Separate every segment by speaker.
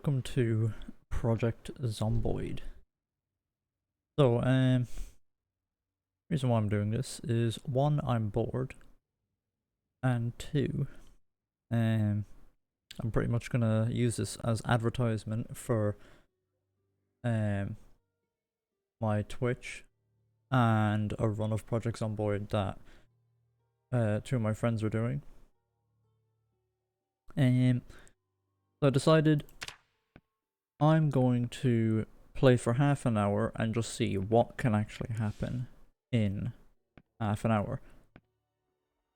Speaker 1: welcome to Project Zomboid. So, reason why I'm doing this is one, I'm bored, and two, I'm pretty much gonna use this as advertisement for my Twitch and a run of Project Zomboid that two of my friends are doing. So I decided I'm going to play for half an hour and just see what can actually happen in half an hour.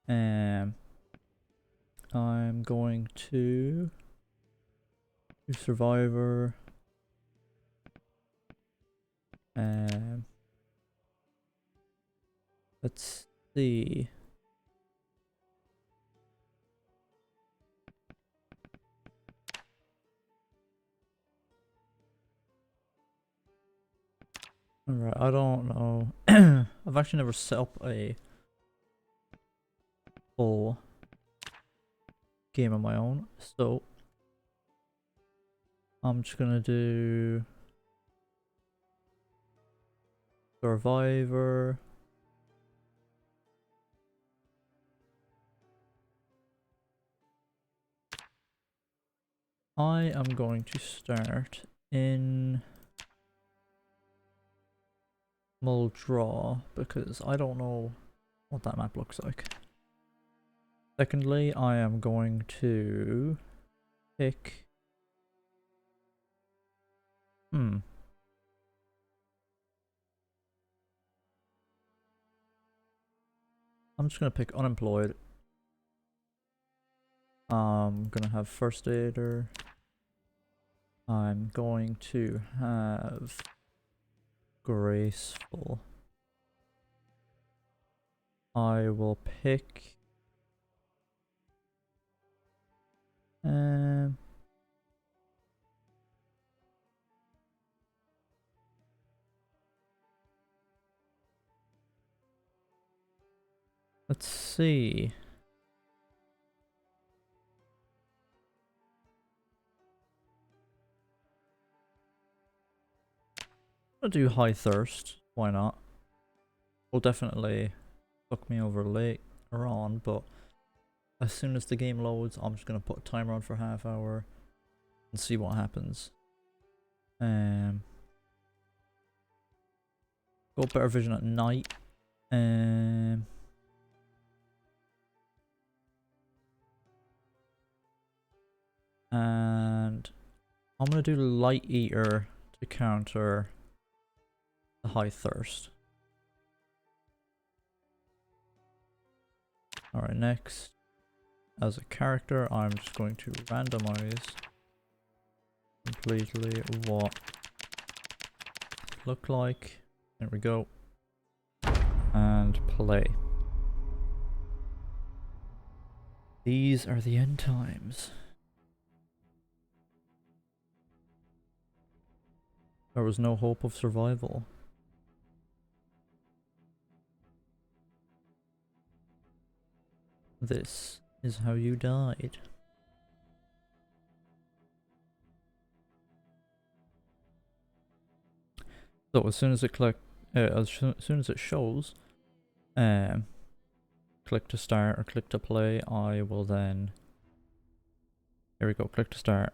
Speaker 1: I'm going to do Survivor. Let's see. Alright, I don't know. I've actually never set up a full game of my own, so I'm just gonna do Survivor. I am going to start in Muldra because I don't know what that map looks like. Secondly, I am going to pick... I'm just gonna pick unemployed. I'm gonna have first aider. I'm going to have graceful. I will pick let's see. I'm gonna do high thirst. Why not? Will definitely fuck me over later on, but as soon as the game loads, I'm just gonna put a timer on for half hour and see what happens. Go better vision at night. And I'm gonna do light eater to counter the high thirst. Alright, next, as a character, I'm just going to randomize completely what look like. There we go. And play. These are the end times. There was no hope of survival. This is how you died. So as soon as it soon as it shows, click to start or click to play, I will then. Here we go. Click to start.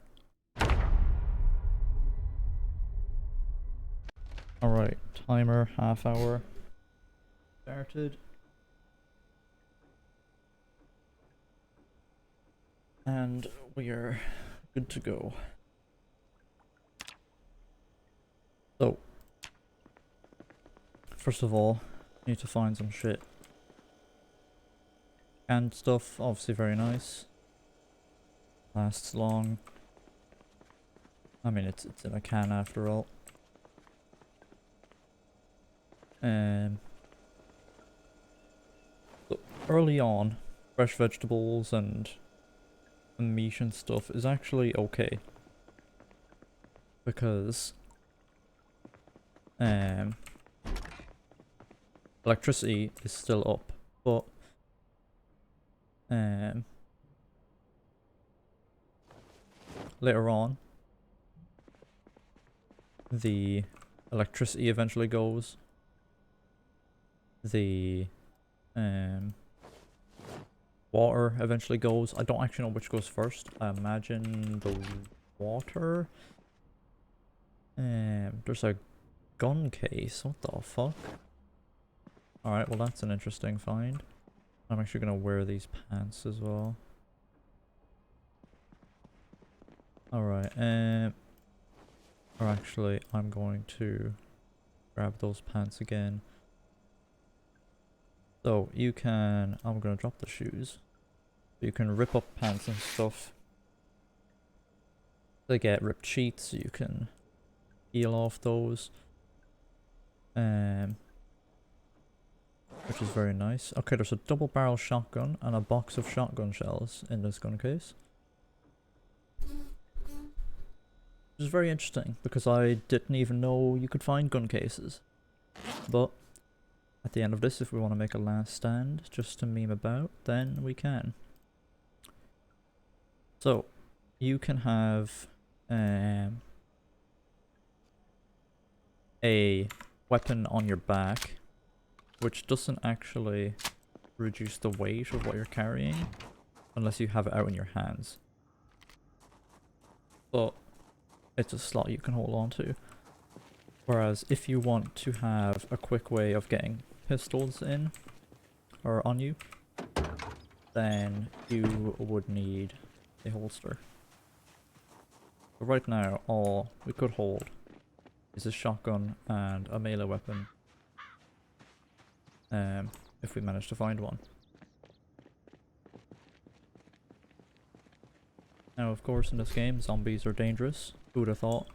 Speaker 1: Alright, timer, half hour. Started. And we are good to go. So, first of all, need to find some shit. Canned stuff, obviously very nice. Lasts long. I mean, it's in a can after all. So early on, fresh vegetables and meat and stuff is actually okay, because electricity is still up, but later on the electricity eventually goes. The water eventually goes. I don't actually know which goes first. I imagine the water. There's a gun case. What the fuck? Alright, well that's an interesting find. I'm actually gonna wear these pants as well. Alright, or actually I'm going to grab those pants again. So you can, I'm gonna drop the shoes. You can rip up pants and stuff. They get ripped sheets, so you can peel off those. Which is very nice. Okay, there's a double barrel shotgun and a box of shotgun shells in this gun case. Which is very interesting because I didn't even know you could find gun cases. But at the end of this, if we want to make a last stand just to meme about, then we can. So, you can have a weapon on your back, which doesn't actually reduce the weight of what you're carrying, unless you have it out in your hands. But it's a slot you can hold on to. Whereas if you want to have a quick way of getting pistols in, or on you, then you would need a holster. But right now, all we could hold is a shotgun and a melee weapon. If we manage to find one. Now, of course, in this game, zombies are dangerous. Who would have thought?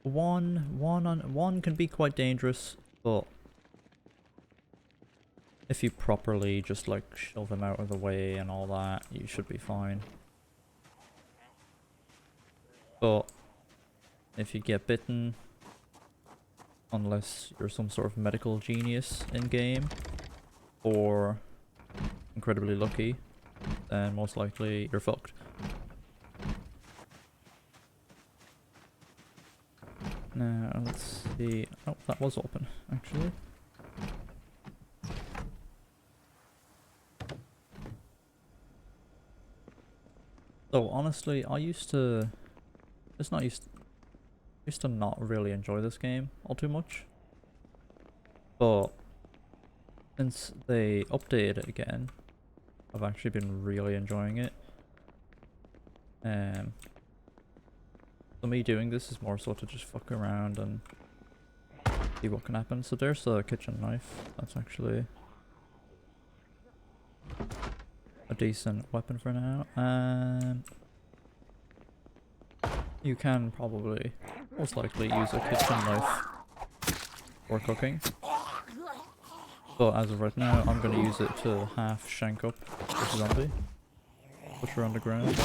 Speaker 1: One can be quite dangerous, but if you properly just like shove them out of the way and all that, you should be fine. But if you get bitten, unless you're some sort of medical genius in game, or incredibly lucky, then most likely you're fucked. Now, let's see. Oh, that was open, actually. So, honestly, I used to not really enjoy this game all too much. But since they updated it again, I've actually been really enjoying it. So me doing this is more so to just fuck around and see what can happen. So there's a kitchen knife. That's actually a decent weapon for now. You can probably, most likely, use a kitchen knife for cooking. But as of right now, I'm going to use it to half shank up this zombie, push her on the ground,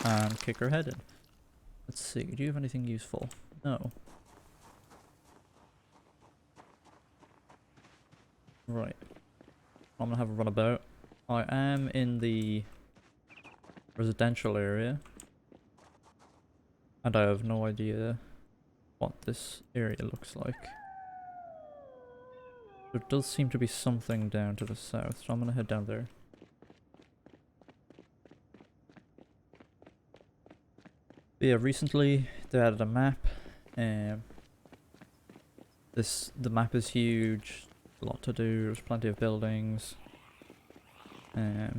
Speaker 1: and kick her head in. Let's see, do you have anything useful? No. Right. I'm gonna have a runabout. I am in the residential area, and I have no idea what this area looks like. There does seem to be something down to the south, so I'm gonna head down there. But yeah, recently they added a map. The map is huge, a lot to do, there's plenty of buildings. That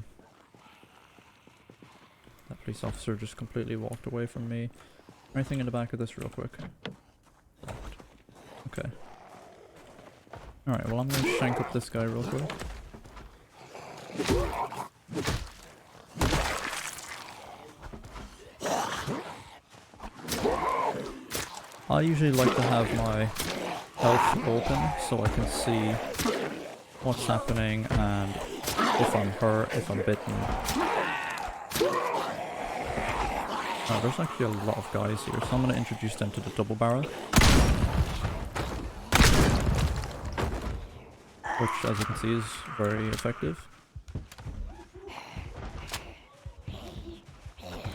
Speaker 1: police officer just completely walked away from me. Anything in the back of this real quick? Locked. Okay. Alright, well I'm gonna shank up this guy real quick. I usually like to have my health open so I can see what's happening and if I'm hurt, if I'm bitten. Oh, there's actually a lot of guys here, so I'm going to introduce them to the double barrel. Which, as you can see, is very effective.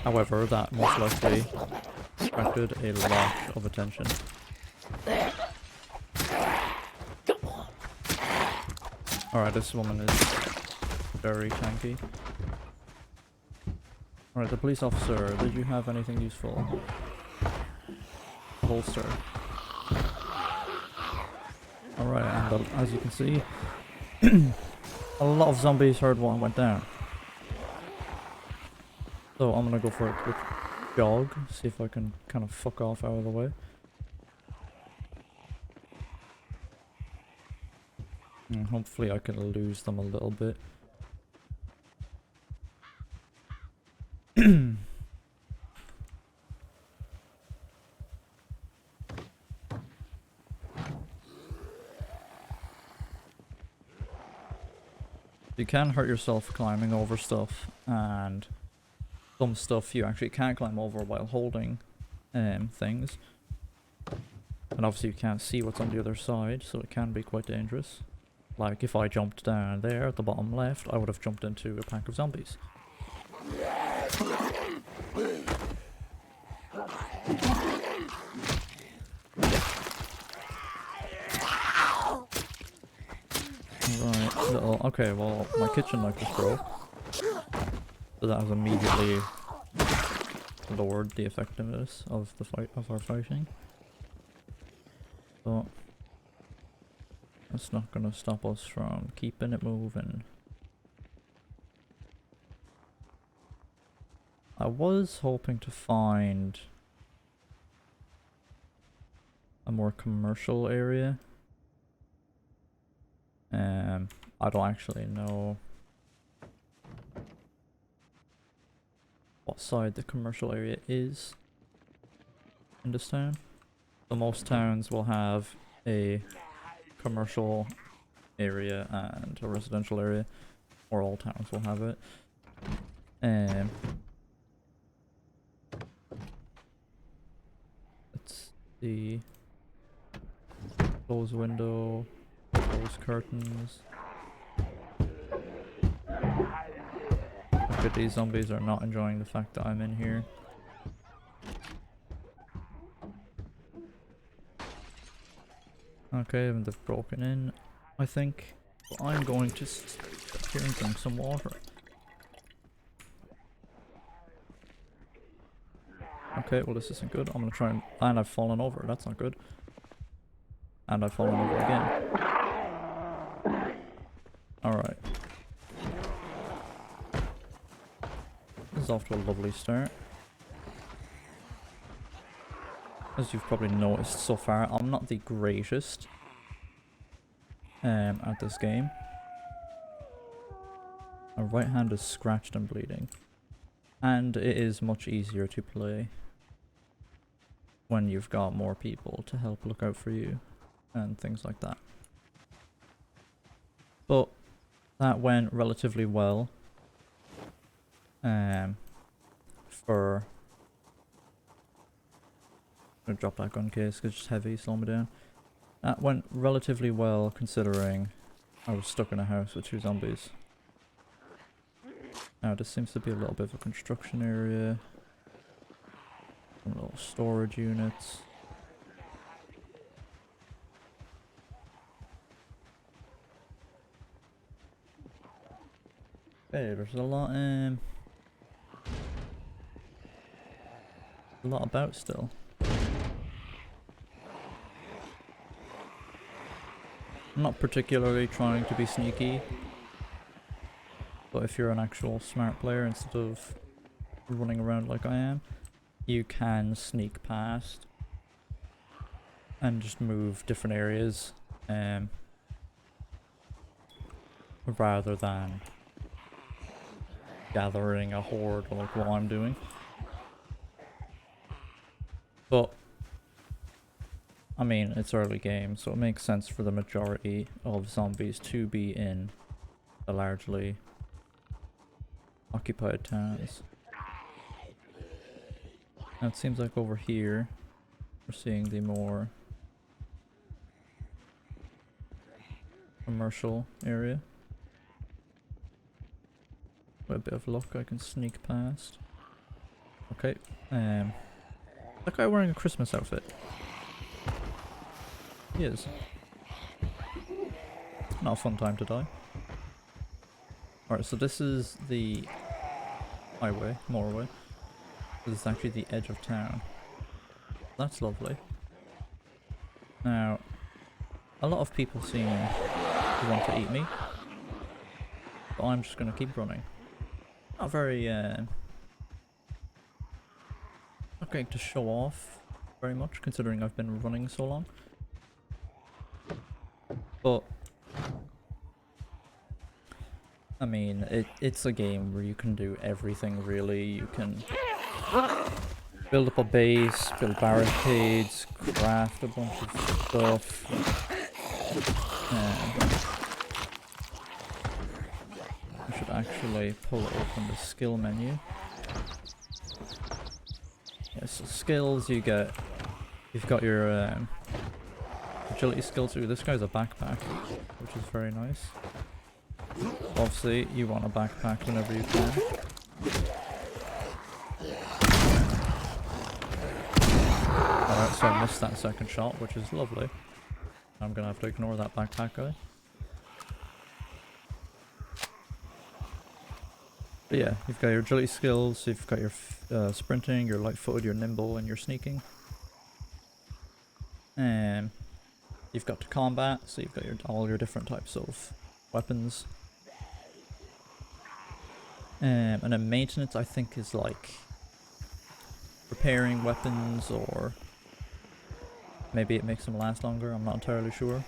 Speaker 1: However, that most likely attracted a lot of attention. Alright, this woman is very tanky. Alright, the police officer, did you have anything useful? Holster. Alright, and as you can see, a lot of zombies heard what went down. So I'm gonna go for a quick jog, see if I can kind of fuck off out of the way. And hopefully I can lose them a little bit. You can hurt yourself climbing over stuff, and some stuff you actually can't climb over while holding things. And obviously you can't see what's on the other side, so it can be quite dangerous. Like if I jumped down there at the bottom left, I would have jumped into a pack of zombies. Right, little, okay, well, my kitchen knife was broke. So that has immediately lowered the effectiveness of our fighting. But that's not gonna stop us from keeping it moving. I was hoping to find a more commercial area. I don't actually know what side the commercial area is in this town. So most towns will have a commercial area and a residential area, or all towns will have it. Let's see. Close window, close curtains. But these zombies are not enjoying the fact that I'm in here. Okay, and they've broken in, I think. But I'm going to sit here and drink some water. Okay, well this isn't good. I'm gonna try and I've fallen over. That's not good. And I've fallen over again. Alright. This is off to a lovely start. As you've probably noticed so far, I'm not the greatest at this game. My right hand is scratched and bleeding. And it is much easier to play when you've got more people to help look out for you and things like that. But that went relatively well. For I'm gonna drop that gun case because it's heavy, slow me down. That went relatively well considering I was stuck in a house with 2 zombies. Now this seems to be a little bit of a construction area. Some little storage units. Hey, there's a lot about still. I'm not particularly trying to be sneaky, but if you're an actual smart player instead of running around like I am, you can sneak past and just move different areas rather than gathering a horde like what I'm doing. But I mean, it's early game, so it makes sense for the majority of zombies to be in the largely occupied towns. Now it seems like over here we're seeing the more commercial area. With a bit of luck I can sneak past. Okay. That guy wearing a Christmas outfit. He is. Not a fun time to die. Alright, so this is the highway, motorway. This is actually the edge of town. That's lovely. Now, a lot of people seem to want to eat me, but I'm just going to keep running. Not very, not going to show off very much, considering I've been running so long. But, I mean, it's a game where you can do everything really. You can build up a base, build barricades, craft a bunch of stuff. I should actually pull open the skill menu. Yeah, so skills you've got your agility skills too. This guy's a backpack, which is very nice. Obviously, you want a backpack whenever you can. Alright, so I missed that second shot, which is lovely. I'm gonna have to ignore that backpack guy. But yeah, you've got your agility skills, you've got your sprinting, your light-footed, your nimble, and your sneaking. And you've got to combat, so you've got all your different types of weapons. And then maintenance, I think, is like repairing weapons, or maybe it makes them last longer, I'm not entirely sure.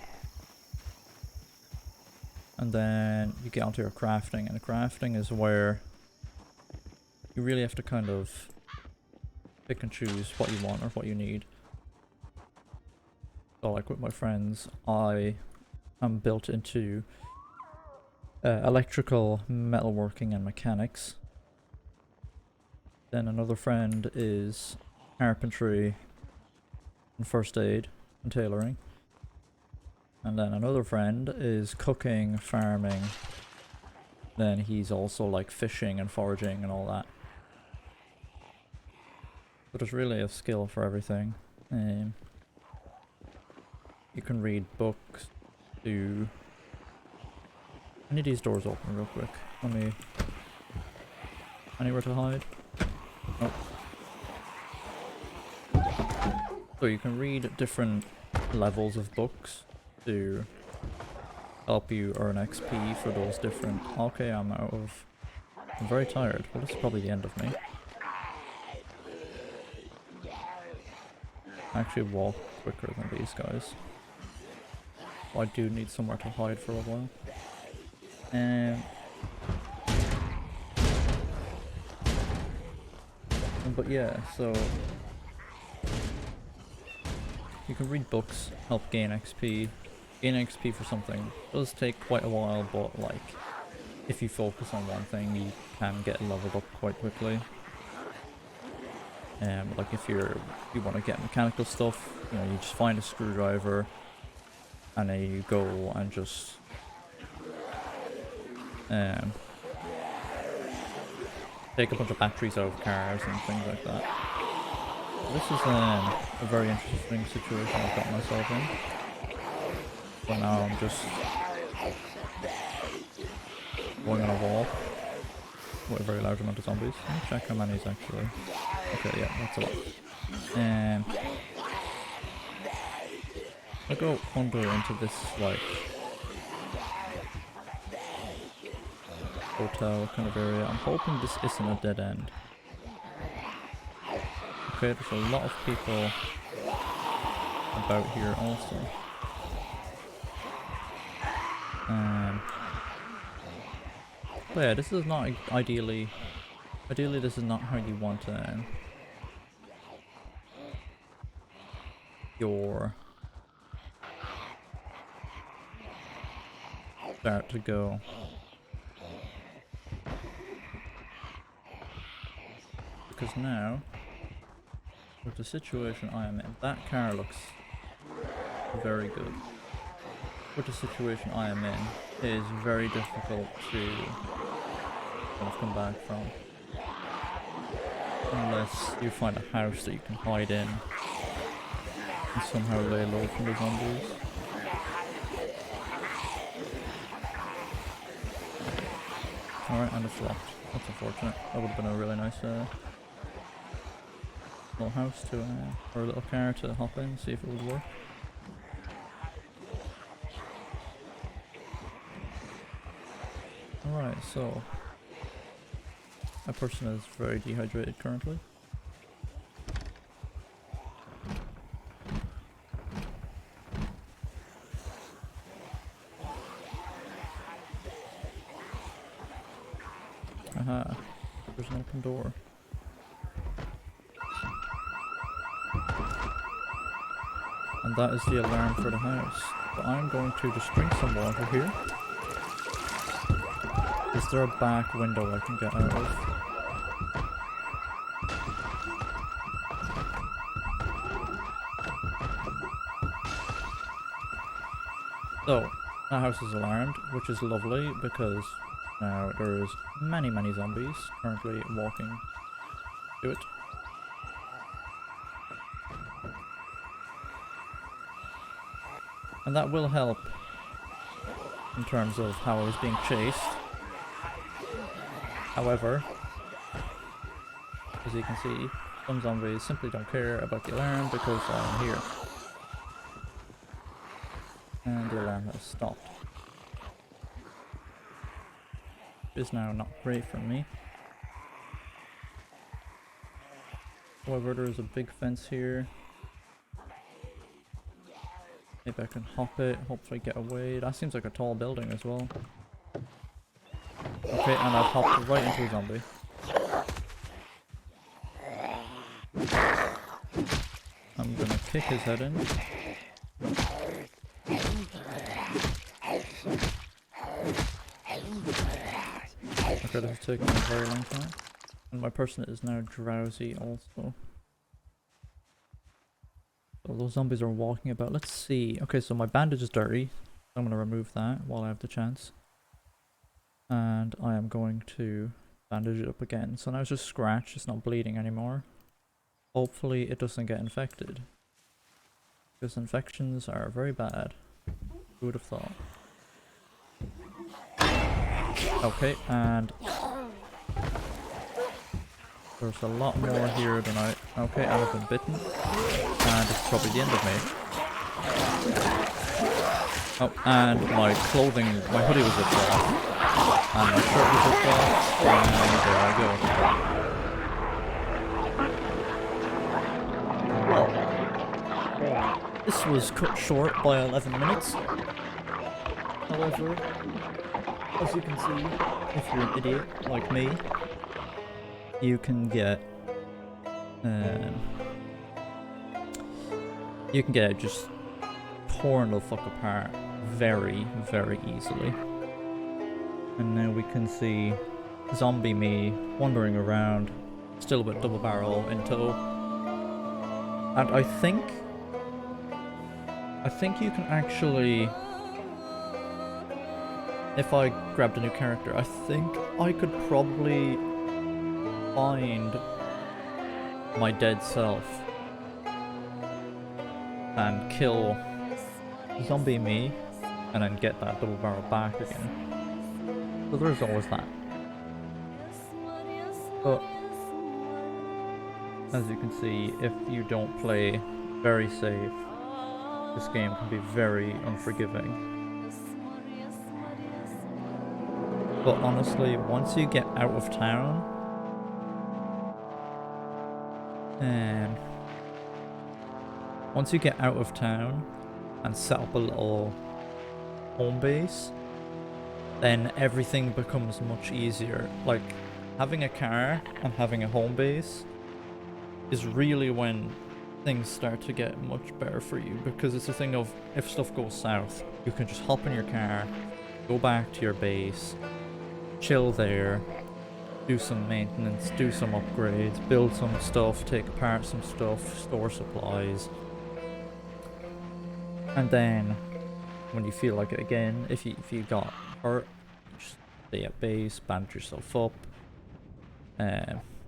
Speaker 1: And then you get onto your crafting, and crafting is where you really have to kind of pick and choose what you want or what you need. So like with my friends, I am built into electrical, metalworking and mechanics. Then another friend is carpentry and first aid and tailoring. And then another friend is cooking, farming. Then he's also like fishing and foraging and all that. But there's really a skill for everything. You can read books, do... I need these doors open real quick. Let me... Anywhere to hide? Nope. So you can read different levels of books to help you earn XP for those different... Okay, I'm very tired. Well, this is probably the end of me. I actually walk quicker than these guys. I do need somewhere to hide for a while. But yeah, so you can read books, help gain XP. Gain XP for something does take quite a while, but like if you focus on one thing, you can get leveled up quite quickly. Like if you want to get mechanical stuff, you know, you just find a screwdriver, and then you go and just take a bunch of batteries out of cars and things like that. This is a very interesting situation I've got myself in. But now I'm just going on a wall with a very large amount of zombies. Let me check how many is actually. Okay, yeah, that's a lot. I'll go under into this like hotel kind of area. I'm hoping this isn't a dead end. Okay, there's a lot of people about here also. But yeah, this is not ideally this is not how you want your start to go. Because now, with the situation I am in, that car looks very good. With the situation I am in, it is very difficult to kind of come back from. unless you find a house that you can hide in and somehow lay low from the zombies. Alright, and it's locked. That's unfortunate. That would have been a really nice little house to, or a little car to hop in, see if it would work. Alright, so that person is very dehydrated currently. Aha, there's an open door. And that is the alarm for the house. So I'm going to just drink some water here. Is there a back window I can get out of? So, that house is alarmed, which is lovely because now there's many zombies currently walking to it. And that will help in terms of how I was being chased. However, as you can see, some zombies simply don't care about the alarm because I'm here. And the alarm has stopped. Which is now not great for me. However, there is a big fence here. Maybe I can hop it, hopefully get away. That seems like a tall building as well. Okay, and I've hopped right into a zombie. I'm gonna kick his head in. Okay, this is taking a very long time. And my person is now drowsy also. So those zombies are walking about. Let's see. Okay, so my bandage is dirty. I'm going to remove that while I have the chance. And I am going to bandage it up again. So now it's just scratched. It's not bleeding anymore. Hopefully it doesn't get infected. Because infections are very bad. Who would have thought? Okay, and there's a lot more here than I... Okay, and I've been bitten. And it's probably the end of me. Oh, and my clothing, my hoodie was ripped off. And my shirt was ripped off. And there I go. Well, this was cut short by 11 minutes. However, as you can see, if you're an idiot like me, you can get just torn the fuck apart very easily. And now we can see zombie me wandering around, still with double barrel in tow. And I think you can actually, if I grabbed a new character, I think I could probably find my dead self and kill zombie me and then get that double barrel back again. So there's always that. But as you can see, if you don't play very safe, this game can be very unforgiving. But honestly, once you get out of town, and set up a little home base, then everything becomes much easier. Like, having a car and having a home base is really when things start to get much better for you, because it's a thing of, if stuff goes south, you can just hop in your car, go back to your base, chill there, do some maintenance, do some upgrades, build some stuff, take apart some stuff, store supplies. And then, when you feel like it again, if you got hurt, just stay at base, bandage yourself up.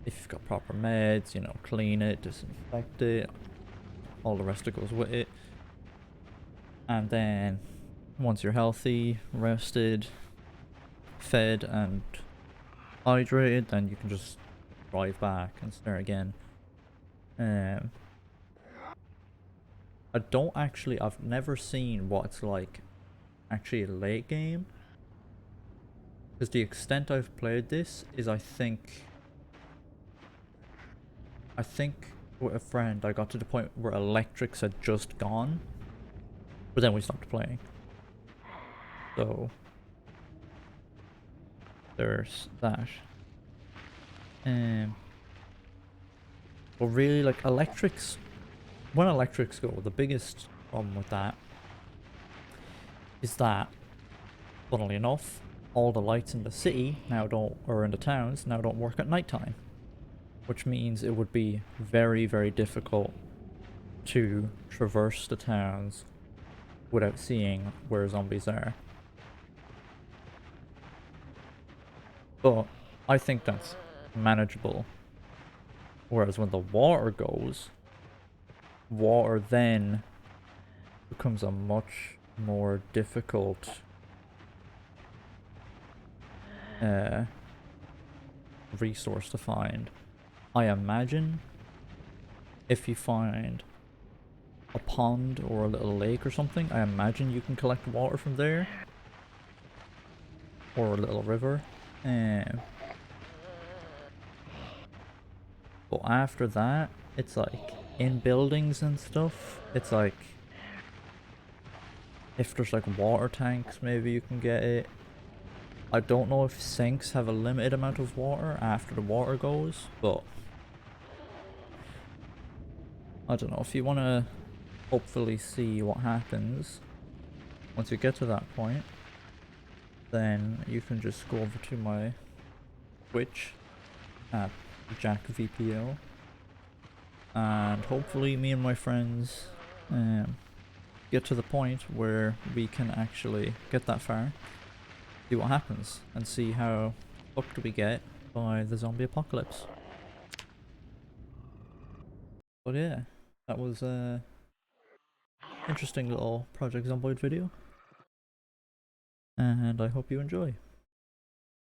Speaker 1: if you've got proper meds, you know, clean it, disinfect it, all the rest that goes with it. And then once you're healthy, rested, fed and hydrated, then you can just drive back and start again. Um, I've never seen what it's like actually a late game. Because the extent I've played this is I think with a friend I got to the point where electrics had just gone. But then we stopped playing. So there's that. But really, like, when electrics go, the biggest problem with that is that, funnily enough, all the lights in the city now don't, or in the towns, now don't work at nighttime. Which means it would be very, very difficult to traverse the towns without seeing where zombies are. But I think that's manageable. Whereas when the water goes, water then becomes a much more difficult resource to find. I imagine if you find a pond or a little lake or something, I imagine you can collect water from there. Or a little river. But after that, it's like in buildings and stuff, it's like if there's like water tanks, maybe you can get it. I don't know if sinks have a limited amount of water after the water goes, but I don't know. If you want to hopefully see what happens once you get to that point, then you can just go over to my Twitch at JackVPO, and hopefully me and my friends get to the point where we can actually get that far, see what happens, and see how fucked we get by the zombie apocalypse. But yeah, that was a interesting little Project Zomboid video, and I hope you enjoy.